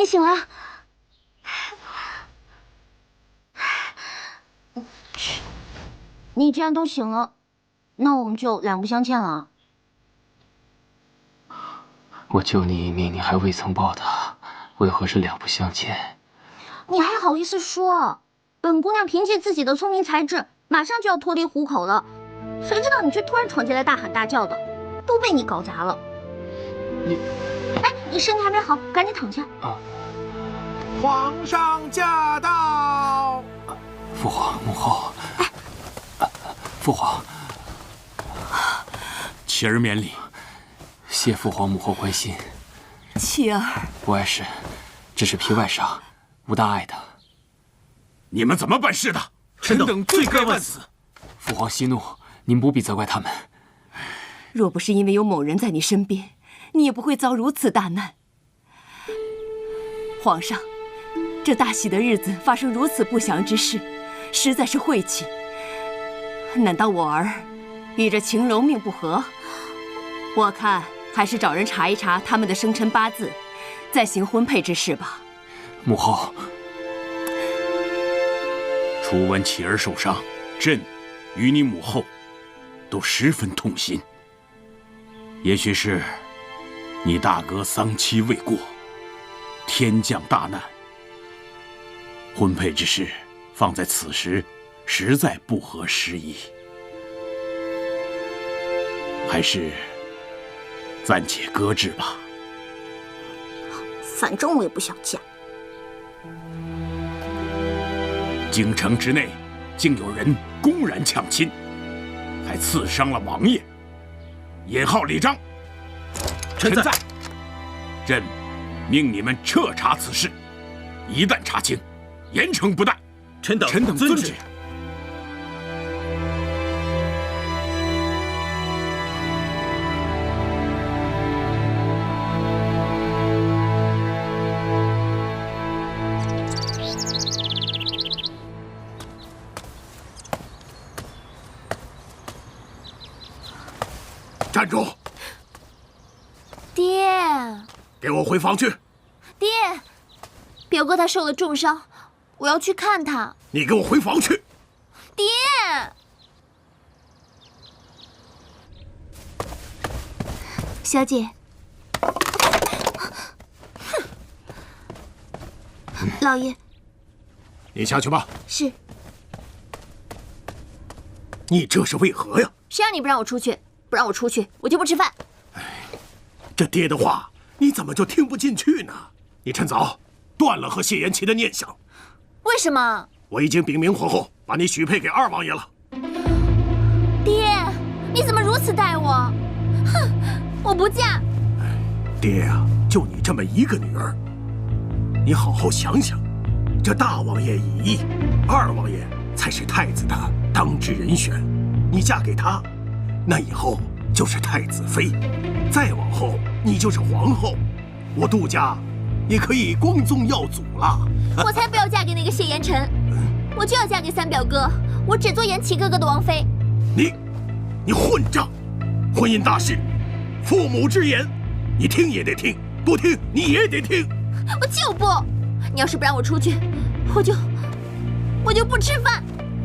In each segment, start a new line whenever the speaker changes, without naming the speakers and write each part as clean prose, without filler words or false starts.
醒了。你既然都醒了，那我们就两不相欠了。
我救你一命，你还未曾报答，为何是两不相欠？
你还好意思说？本姑娘凭借自己的聪明才智，马上就要脱离虎口了，谁知道你却突然闯进来，大喊大叫的，都被你搞砸了。哎，你身体还没好，赶紧躺下。
皇上驾到！
父皇、母后。父皇，
启儿免礼。
谢父皇母后关心。
启儿，
不碍事，只是皮外伤，无大碍的。
你们怎么办事的？臣等罪该万死。
父皇息怒，您不必责怪他们。
若不是因为有某人在你身边，你也不会遭如此大难。皇上，这大喜的日子发生如此不祥之事，实在是晦气。难道我儿与这晴柔命不合？我看还是找人查一查他们的生辰八字，再行婚配之事吧。
母后，
初闻启儿受伤，朕与你母后都十分痛心。也许是你大哥丧期未过，天降大难，婚配之事放在此时实在不合时宜，还是暂且搁置吧。
反正我也不想嫁。
京城之内竟有人公然抢亲，还刺伤了王爷，引号李章。
臣在。
朕命你们彻查此事，一旦查清，严惩不贷。
臣等
遵旨。
站住！
爹，
给我回房去！
爹，表哥他受了重伤，我要去看他。
你给我回房去！
爹，小姐。老爷，
你下去吧。
是。
你这是为何呀？
谁让你不让我出去？不让我出去，我就不吃饭。
这爹的话，你怎么就听不进去呢？你趁早断了和谢延琪的念想。
为什么？
我已经禀明皇后，把你许配给二王爷了。
爹，你怎么如此待我？哼，我不嫁。
爹呀，就你这么一个女儿，你好好想想，这大王爷已异，二王爷才是太子的当之人选。你嫁给他，那以後就是太子妃，再往後你就是皇後，我杜家也可以光宗耀祖了。
我才不要嫁給那個謝延辰，我就要嫁給三表哥，我只做延琪哥哥的王妃。
你混賬！婚姻大事，父母之言，你聽也得聽，不聽你也得聽。
我就不，你要是不讓我出去，我就不吃飯，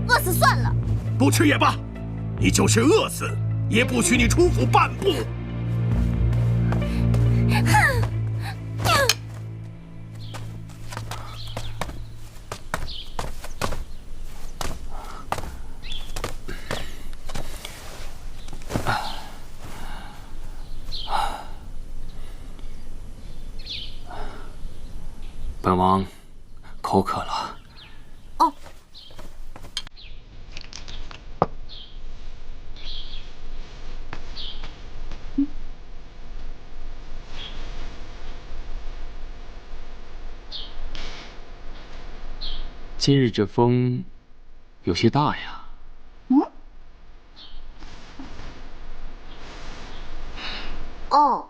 餓死算了。
不吃也罷，你就是餓死，也不許你出府半步。
本王口渴了。
哦。
今日這風有些大呀。
哦。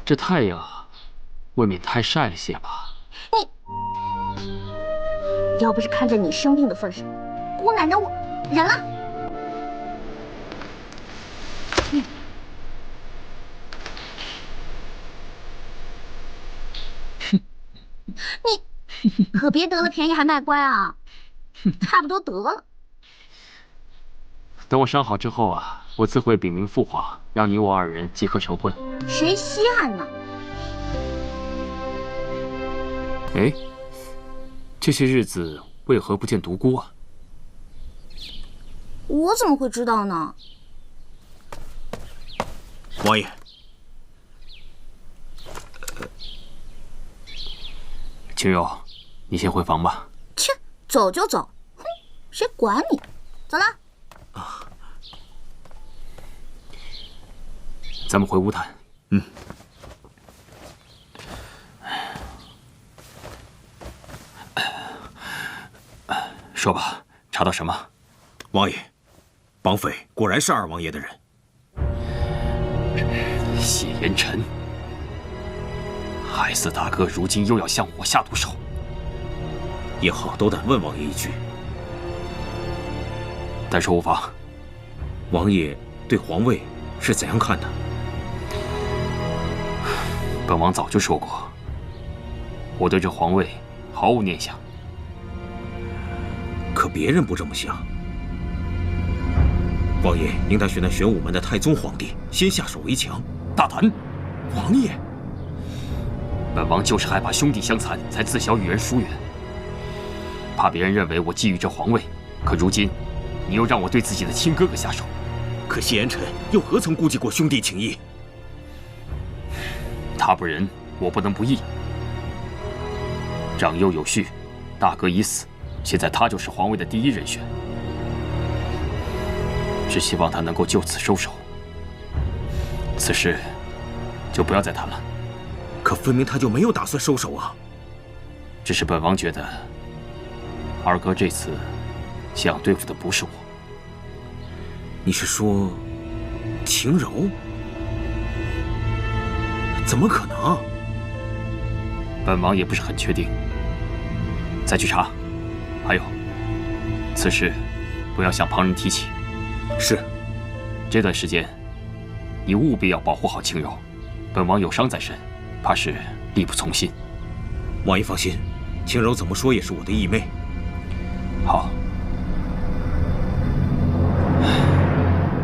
這太陽未免太曬了些吧？
要不是看在你生病的份上，姑奶奶我忍了。可別得了便宜還賣乖啊！差不多得了。
等我傷好之後啊，我自會稟明父皇，讓你我二人即刻成婚。
誰稀罕呢？
哎，這些日子為何不見獨孤啊？
我怎麼會知道呢？
王爺，
青柔，你先回房吧。
切，走就走，哼，誰管你？走了。
咱們回屋談。
嗯。
說吧，查到什麼？
王爺，綁匪果然是二王爺的人。
謝言辰，害死大哥，如今又要向我下毒手。
也好，斗膽問王爺一句。
但说无妨。
王爺對皇位是怎樣看的？
本王早就說過，我對這皇位毫無念想。
可別人不這麼想。王爺應當選那玄武門的太宗皇帝，先下手為強。
大膽！
王爺，
本王就是害怕兄弟相殘，才自小與人疏遠，怕別人認為我覬覦這皇位。可如今，你又讓我對自己的親哥哥下手。
可謝言辰又何曾顧及過兄弟情誼？
他不仁，我不能不義。長幼有序，大哥已死，現在他就是皇位的第一人選。只希望他能夠就此收手，此事就不要再談了。
可分明他就沒有打算收手啊！
只是本王覺得，二哥這次想對付的不是我。
你是說，晴柔？怎麼可能？
本王也不是很確定，再去查。還有，此事不要向旁人提起。
是。
這段時間，你務必要保護好晴柔。本王有傷在身，怕是力不從心。
王爺放心，晴柔怎麼說也是我的義妹。
好。